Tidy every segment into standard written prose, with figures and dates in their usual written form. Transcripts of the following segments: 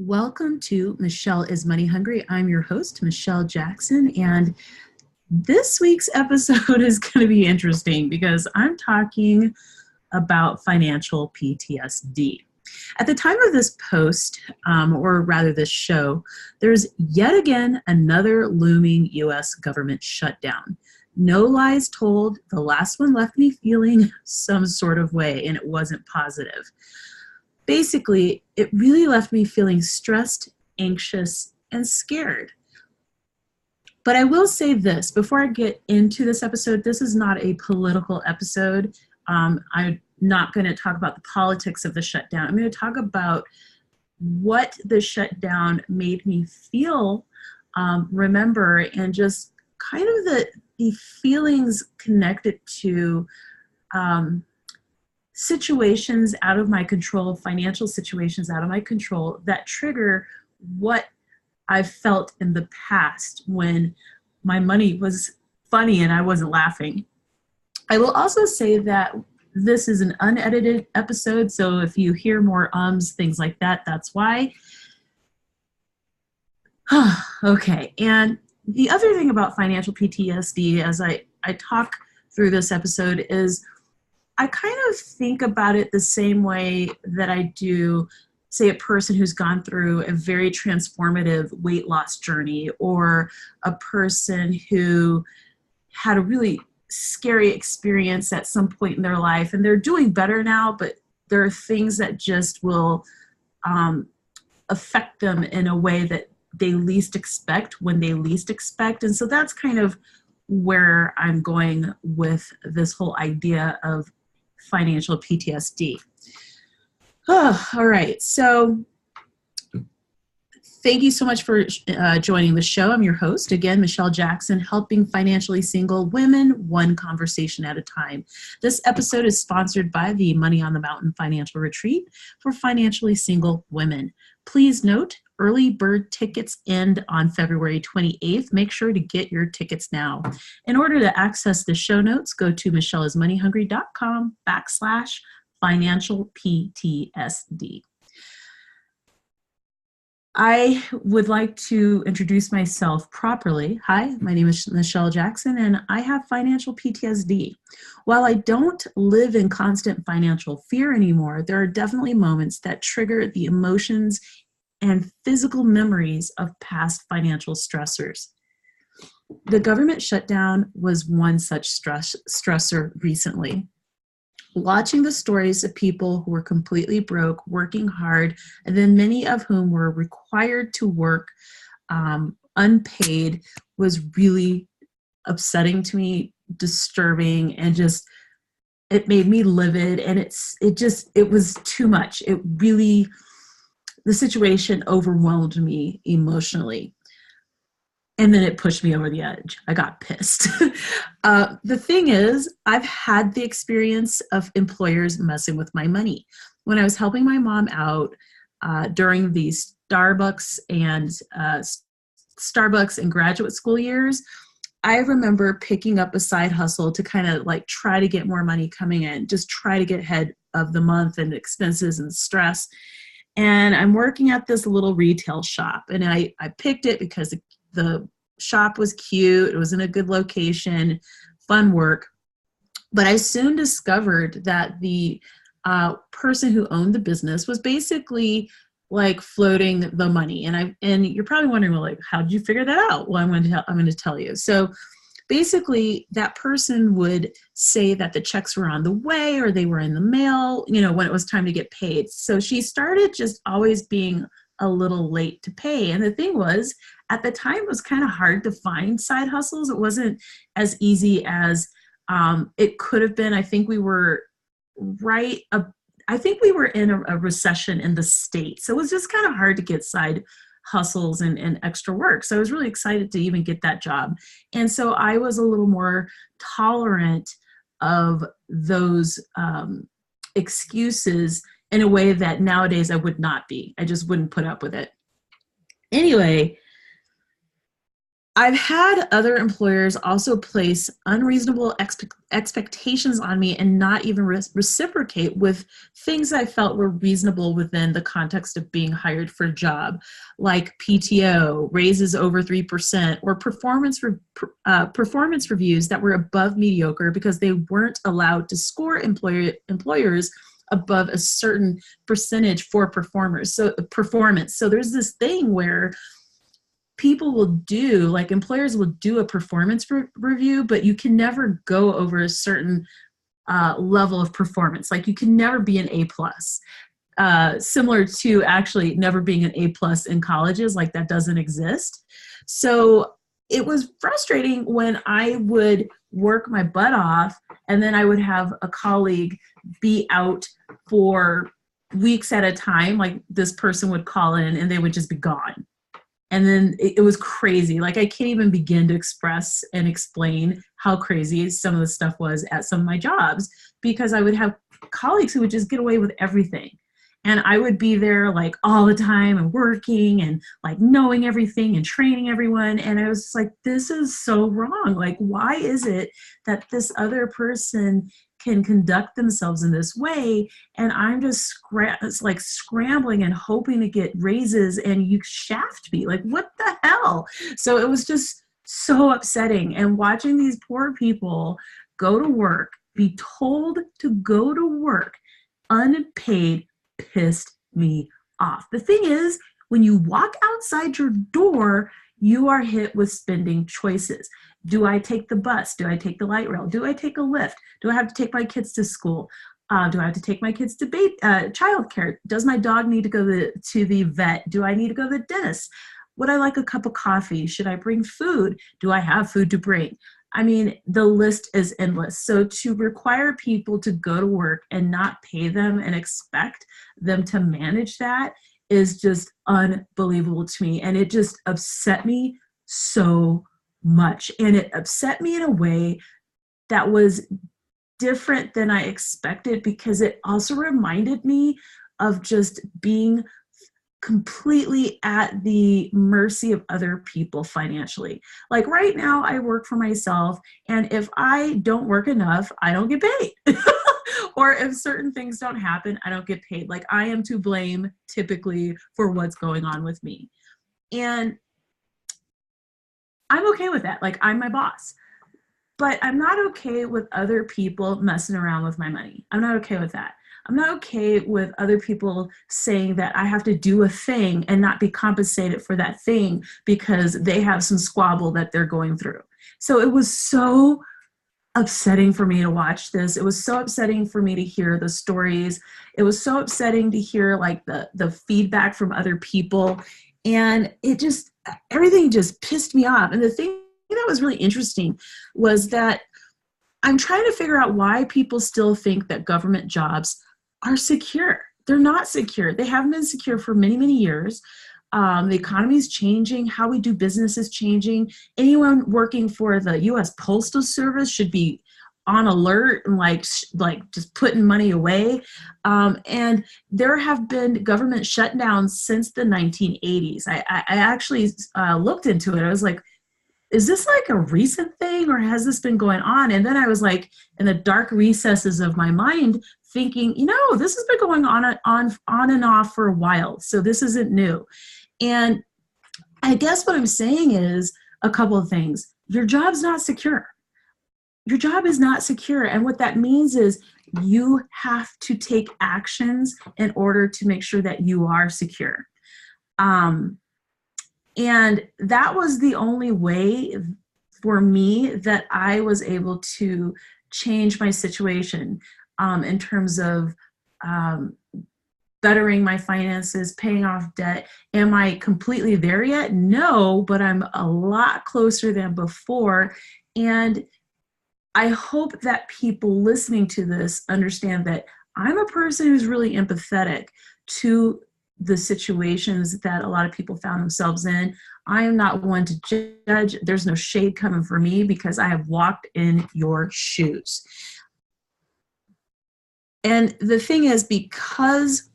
Welcome to Michelle is Money Hungry. I'm your host, Michelle Jackson, and this week's episode is going to be interesting because I'm talking about financial PTSD. At the time of this post, or rather this show, there's yet again another looming U.S. government shutdown. No lies told, the last one left me feeling some sort of way, and it wasn't positive. Basically, it really left me feeling stressed, anxious, and scared. But I will say this, before I get into this episode, this is not a political episode. I'm not going to talk about the politics of the shutdown. I'm going to talk about what the shutdown made me feel, remember, and just kind of the feelings connected to situations out of my control, financial situations out of my control that trigger what I've felt in the past when my money was funny and I wasn't laughing. I will also say that this is an unedited episode, so if you hear more ums, things like that, that's why. Okay, and the other thing about financial PTSD as I talk through this episode is I kind of think about it the same way that I do, say, a person who's gone through a very transformative weight loss journey, or a person who had a really scary experience at some point in their life and they're doing better now, but there are things that just will affect them in a way that they least expect when they least expect. And so that's kind of where I'm going with this whole idea of financial PTSD. Oh, all right. So thank you so much for joining the show. I'm your host, again, Michelle Jackson, helping financially single women one conversation at a time. This episode is sponsored by the Money on the Mountain Financial Retreat for financially single women. Please note, early bird tickets end on February 28th. Make sure to get your tickets now. In order to access the show notes, go to michelleismoneyhungry.com/financial PTSD. I would like to introduce myself properly. Hi, my name is Michelle Jackson, and I have financial PTSD. While I don't live in constant financial fear anymore, there are definitely moments that trigger the emotions and physical memories of past financial stressors. The government shutdown was one such stressor recently. Watching the stories of people who were completely broke, working hard, and then many of whom were required to work unpaid was really upsetting to me, disturbing, and just, it made me livid, and it was too much. It really, the situation overwhelmed me emotionally. And then it pushed me over the edge. I got pissed. The thing is, I've had the experience of employers messing with my money. When I was helping my mom out during the Starbucks and graduate school years, I remember picking up a side hustle to kind of like try to get more money coming in, just try to get ahead of the month and expenses and stress. And I'm working at this little retail shop, and I picked it because the shop was cute, it was in a good location, fun work. But I soon discovered that the person who owned the business was basically like floating the money. And you're probably wondering, well, like, how did you figure that out? Well, I'm going to tell you. So basically, that person would say that the checks were on the way or they were in the mail, when it was time to get paid. So she started just always being a little late to pay. And the thing was, at the time, it was kind of hard to find side hustles. It wasn't as easy as it could have been. I think we were in a recession in the States. So it was just kind of hard to get side hustles and extra work. So I was really excited to even get that job. And so I was a little more tolerant of those excuses in a way that nowadays I would not be. I just wouldn't put up with it. Anyway, I've had other employers also place unreasonable expectations on me and not even reciprocate with things I felt were reasonable within the context of being hired for a job, like PTO, raises over 3%, or performance reviews that were above mediocre because they weren't allowed to score employers above a certain percentage for performance. So there's this thing where people will do, like employers will do a performance review, but you can never go over a certain level of performance. Like you can never be an A plus. Similar to actually never being an A plus in colleges, like that doesn't exist. So it was frustrating when I would work my butt off and then I would have a colleague be out for weeks at a time. Like this person would call in and they would just be gone. And then it was crazy. Like I can't even begin to express and explain how crazy some of the stuff was at some of my jobs, because I would have colleagues who would just get away with everything. And I would be there like all the time and working and like knowing everything and training everyone. And I was just like, this is so wrong. Like, why is it that this other person can conduct themselves in this way, and I'm just scrambling and hoping to get raises, and you shaft me? Like, what the hell? So it was just so upsetting. And watching these poor people go to work, be told to go to work unpaid, pissed me off. The thing is, when you walk outside your door, you are hit with spending choices. Do I take the bus? Do I take the light rail? Do I take a lift? Do I have to take my kids to school? Do I have to take my kids to childcare? Does my dog need to go to the vet? Do I need to go to the dentist? Would I like a cup of coffee? Should I bring food? Do I have food to bring? I mean, the list is endless. So to require people to go to work and not pay them and expect them to manage that is just unbelievable to me. And it just upset me so much. And it upset me in a way that was different than I expected, because it also reminded me of just being completely at the mercy of other people financially. Like right now, I work for myself, and if I don't work enough, I don't get paid. Or if certain things don't happen, I don't get paid. Like I am to blame typically for what's going on with me. And I'm okay with that. Like I'm my boss. But I'm not okay with other people messing around with my money. I'm not okay with that. I'm not okay with other people saying that I have to do a thing and not be compensated for that thing because they have some squabble that they're going through. So it was so upsetting for me to watch this. It was so upsetting for me to hear the stories. It was so upsetting to hear like the feedback from other people. And it just, everything just pissed me off. And the thing that was really interesting was that I'm trying to figure out why people still think that government jobs are secure. They're not secure. They haven't been secure for many, many years. The economy is changing. How we do business is changing. Anyone working for the U.S. Postal Service should be on alert and like just putting money away. And there have been government shutdowns since the 1980s. I actually looked into it. I was like, is this like a recent thing, or has this been going on? And then I was like, in the dark recesses of my mind, thinking, this has been going on and off for a while. So this isn't new. And I guess what I'm saying is a couple of things. Your job's not secure. Your job is not secure. And what that means is you have to take actions in order to make sure that you are secure. And that was the only way for me that I was able to change my situation in terms of bettering my finances, paying off debt. Am I completely there yet? No, but I'm a lot closer than before. And I hope that people listening to this understand that I'm a person who's really empathetic to the situations that a lot of people found themselves in. I am not one to judge. There's no shade coming for me because I have walked in your shoes. And the thing is, because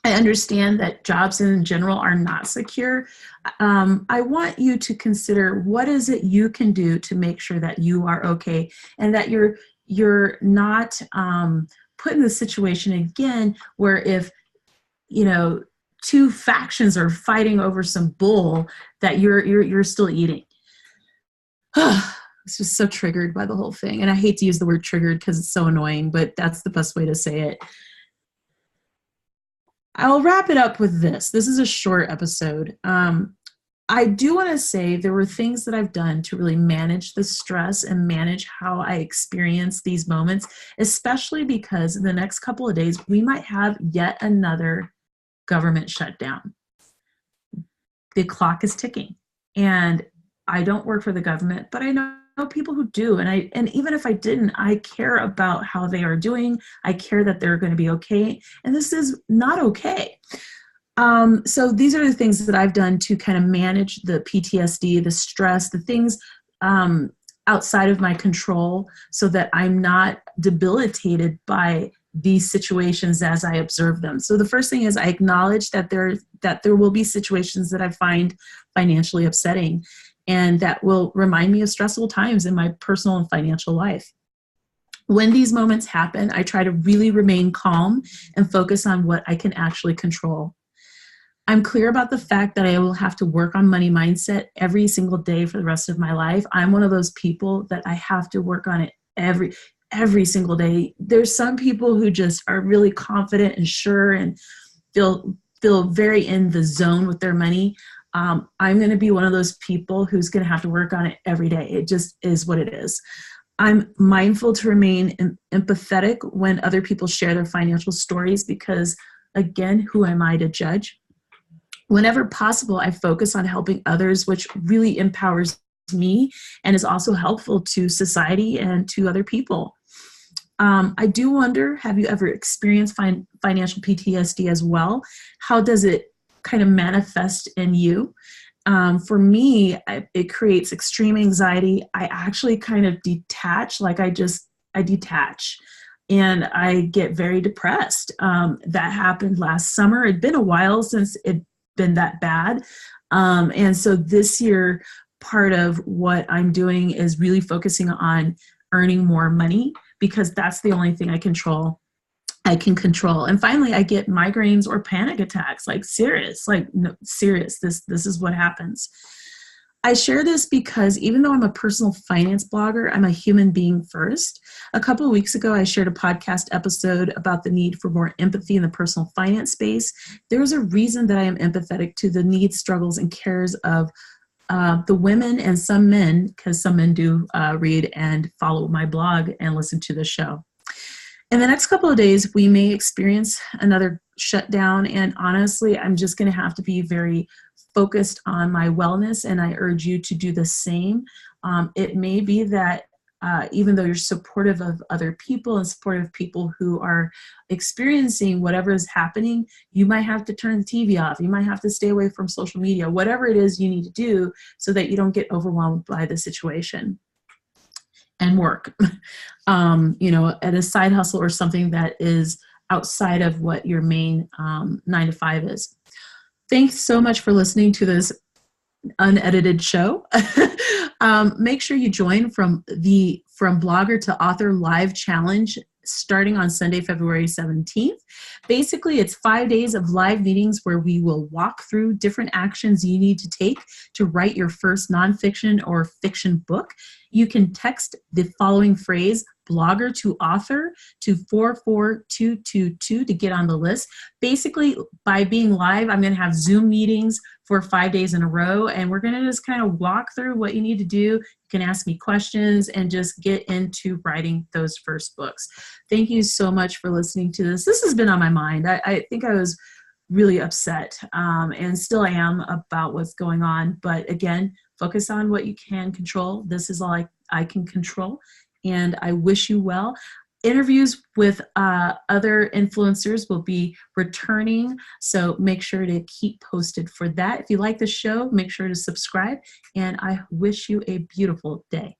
I understand that jobs in general are not secure. I want you to consider what is it you can do to make sure that you are okay and that you're not put in the situation again where if two factions are fighting over some bull that you're still eating. It's just so triggered by the whole thing, and I hate to use the word triggered because it's so annoying, but that's the best way to say it. I'll wrap it up with this. This is a short episode. I do want to say there were things that I've done to really manage the stress and manage how I experience these moments, especially because in the next couple of days, we might have yet another government shutdown. The clock is ticking. And I don't work for the government, but I know people who do. And even if I didn't, I care about how they are doing. I care that they're going to be okay. And this is not okay. So these are the things that I've done to kind of manage the PTSD, the stress, the things outside of my control so that I'm not debilitated by these situations as I observe them. So the first thing is I acknowledge that there will be situations that I find financially upsetting and that will remind me of stressful times in my personal and financial life. When these moments happen, I try to really remain calm and focus on what I can actually control. I'm clear about the fact that I will have to work on money mindset every single day for the rest of my life. I'm one of those people that I have to work on it every single day. There's some people who just are really confident and sure and feel very in the zone with their money. I'm going to be one of those people who's going to have to work on it every day. It just is what it is. I'm mindful to remain empathetic when other people share their financial stories because, again, who am I to judge? Whenever possible, I focus on helping others, which really empowers me and is also helpful to society and to other people. I do wonder, have you ever experienced financial PTSD as well? How does it kind of manifest in you? For me, it creates extreme anxiety. I actually kind of detach, I detach. And I get very depressed. That happened last summer. It'd been a while since it'd been that bad. And so this year, part of what I'm doing is really focusing on earning more money because that's the only thing I can control. And finally, I get migraines or panic attacks, serious. This is what happens. I share this because even though I'm a personal finance blogger, I'm a human being first. A couple of weeks ago, I shared a podcast episode about the need for more empathy in the personal finance space. There's a reason that I am empathetic to the needs, struggles, and cares of the women and some men, because some men do read and follow my blog and listen to the show. In the next couple of days, we may experience another shutdown, and honestly, I'm just going to have to be very focused on my wellness, and I urge you to do the same. It may be that even though you're supportive of other people and supportive of people who are experiencing whatever is happening, you might have to turn the TV off. You might have to stay away from social media, whatever it is you need to do so that you don't get overwhelmed by the situation. And work, at a side hustle or something that is outside of what your main 9 to 5 is. Thanks so much for listening to this unedited show. Make sure you join from Blogger to Author Live Challenge starting on Sunday, February 17th. Basically, it's 5 days of live meetings where we will walk through different actions you need to take to write your first nonfiction or fiction book. You can text the following phrase, blogger to author, to 44222 to get on the list. Basically, by being live, I'm going to have Zoom meetings for 5 days in a row, and we're going to just kind of walk through what you need to do. You can ask me questions and just get into writing those first books. Thank you so much for listening to this. This has been on my mind. I think I was really upset and still am about what's going on. But again, focus on what you can control. This is all I can control. And I wish you well. Interviews with other influencers will be returning, so make sure to keep posted for that. If you like the show, make sure to subscribe, and I wish you a beautiful day.